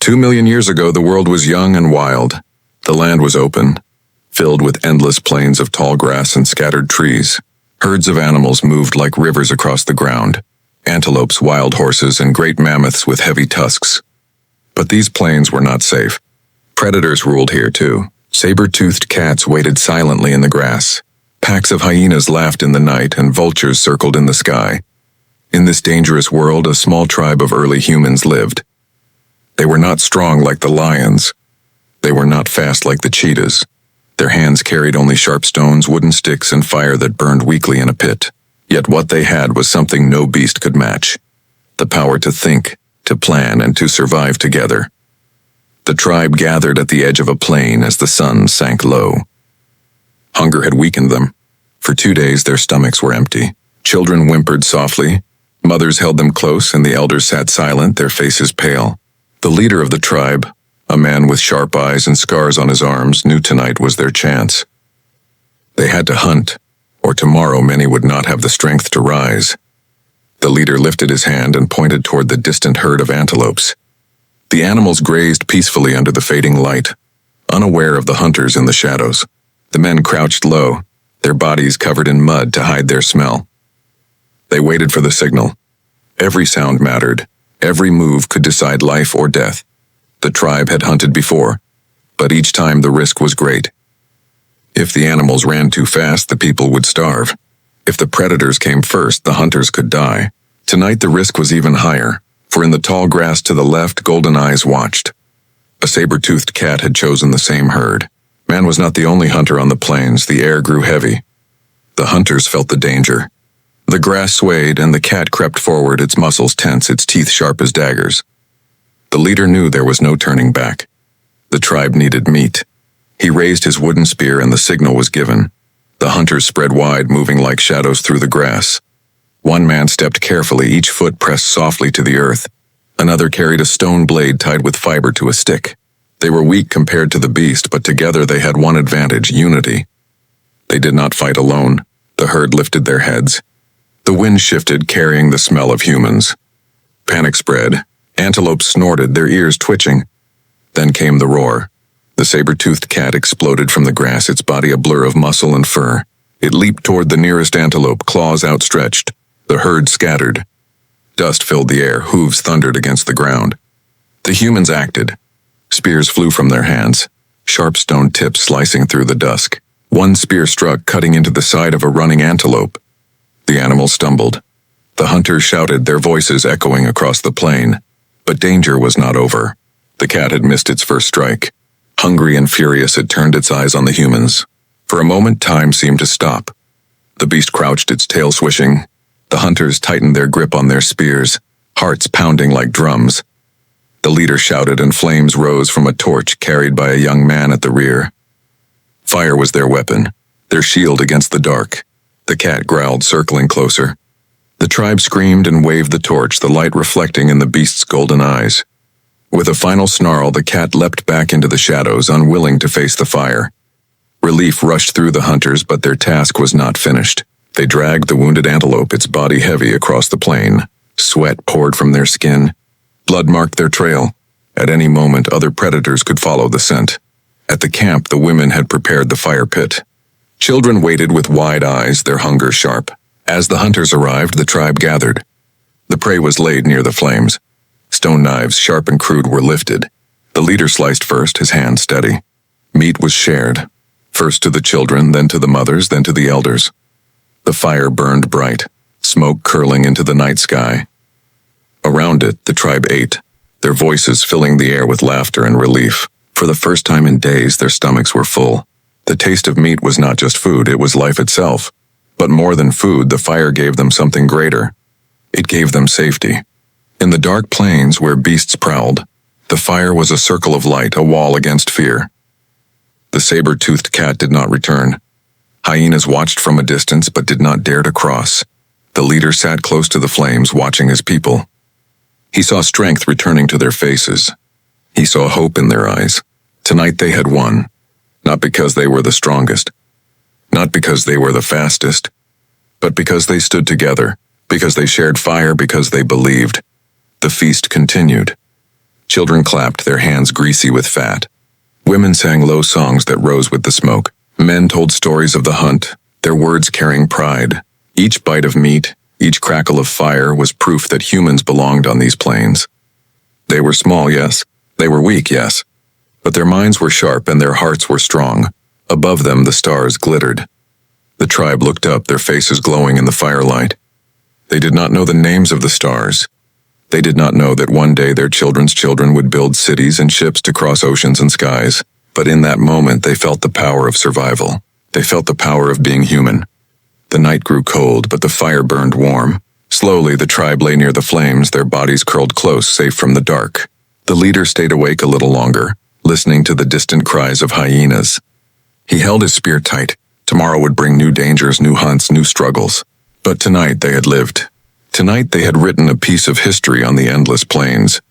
2 million years ago, the world was young and wild. The land was open, filled with endless plains of tall grass and scattered trees. Herds of animals moved like rivers across the ground. Antelopes, wild horses, and great mammoths with heavy tusks. But these plains were not safe. Predators ruled here too. Saber-toothed cats waited silently in the grass. Packs of hyenas laughed in the night, and vultures circled in the sky. In this dangerous world, a small tribe of early humans lived. They were not strong like the lions. They were not fast like the cheetahs. Their hands carried only sharp stones, wooden sticks, and fire that burned weakly in a pit. Yet what they had was something no beast could match: the power to think, to plan, and to survive together. The tribe gathered at the edge of a plain as the sun sank low. Hunger had weakened them. For 2 days their stomachs were empty. Children whimpered softly. Mothers held them close, and the elders sat silent, their faces pale. The leader of the tribe, a man with sharp eyes and scars on his arms, knew tonight was their chance. They had to hunt, or tomorrow many would not have the strength to rise. The leader lifted his hand and pointed toward the distant herd of antelopes. The animals grazed peacefully under the fading light, unaware of the hunters in the shadows. The men crouched low, their bodies covered in mud to hide their smell. They waited for the signal. Every sound mattered. Every move could decide life or death. The tribe had hunted before, but each time the risk was great. If the animals ran too fast, the people would starve. If the predators came first, the hunters could die. Tonight the risk was even higher, for in the tall grass to the left, golden eyes watched. A saber-toothed cat had chosen the same herd. Man was not the only hunter on the plains. The air grew heavy. The hunters felt the danger. The grass swayed, and the cat crept forward, its muscles tense, its teeth sharp as daggers. The leader knew there was no turning back. The tribe needed meat. He raised his wooden spear, and the signal was given. The hunters spread wide, moving like shadows through the grass. One man stepped carefully, each foot pressed softly to the earth. Another carried a stone blade tied with fiber to a stick. They were weak compared to the beast, but together they had one advantage: unity. They did not fight alone. The herd lifted their heads. The wind shifted, carrying the smell of humans. Panic spread. Antelopes snorted, their ears twitching. Then came the roar. The saber-toothed cat exploded from the grass, its body a blur of muscle and fur. It leaped toward the nearest antelope, claws outstretched. The herd scattered. Dust filled the air, hooves thundered against the ground. The humans acted. Spears flew from their hands, sharp stone tips slicing through the dusk. One spear struck, cutting into the side of a running antelope. The animal stumbled. The hunters shouted, their voices echoing across the plain. But danger was not over. The cat had missed its first strike. Hungry and furious, it turned its eyes on the humans. For a moment, time seemed to stop. The beast crouched, its tail swishing. The hunters tightened their grip on their spears, hearts pounding like drums. The leader shouted, and flames rose from a torch carried by a young man at the rear. Fire was their weapon, their shield against the dark. The cat growled, circling closer. The tribe screamed and waved the torch, the light reflecting in the beast's golden eyes. With a final snarl, the cat leapt back into the shadows, unwilling to face the fire. Relief rushed through the hunters, but their task was not finished. They dragged the wounded antelope, its body heavy, across the plain. Sweat poured from their skin. Blood marked their trail. At any moment, other predators could follow the scent. At the camp, the women had prepared the fire pit. Children waited with wide eyes, their hunger sharp. As the hunters arrived, the tribe gathered. The prey was laid near the flames. Stone knives, sharp and crude, were lifted. The leader sliced first, his hand steady. Meat was shared, first to the children, then to the mothers, then to the elders. The fire burned bright, smoke curling into the night sky. Around it, the tribe ate, their voices filling the air with laughter and relief. For the first time in days, their stomachs were full. The taste of meat was not just food, it was life itself. But more than food, the fire gave them something greater. It gave them safety. In the dark plains where beasts prowled, the fire was a circle of light, a wall against fear. The saber-toothed cat did not return. Hyenas watched from a distance but did not dare to cross. The leader sat close to the flames, watching his people. He saw strength returning to their faces. He saw hope in their eyes. Tonight they had won, not because they were the strongest, not because they were the fastest, but because they stood together, because they shared fire, because they believed. The feast continued. Children clapped, their hands greasy with fat. Women sang low songs that rose with the smoke. Men told stories of the hunt, their words carrying pride. Each bite of meat, each crackle of fire was proof that humans belonged on these plains. They were small, yes. They were weak, yes. But their minds were sharp and their hearts were strong. Above them, the stars glittered. The tribe looked up, their faces glowing in the firelight. They did not know the names of the stars. They did not know that one day their children's children would build cities and ships to cross oceans and skies. But in that moment, they felt the power of survival. They felt the power of being human. The night grew cold, but the fire burned warm. Slowly, the tribe lay near the flames, their bodies curled close, safe from the dark. The leader stayed awake a little longer, listening to the distant cries of hyenas. He held his spear tight. Tomorrow would bring new dangers, new hunts, new struggles. But tonight they had lived. Tonight they had written a piece of history on the endless plains.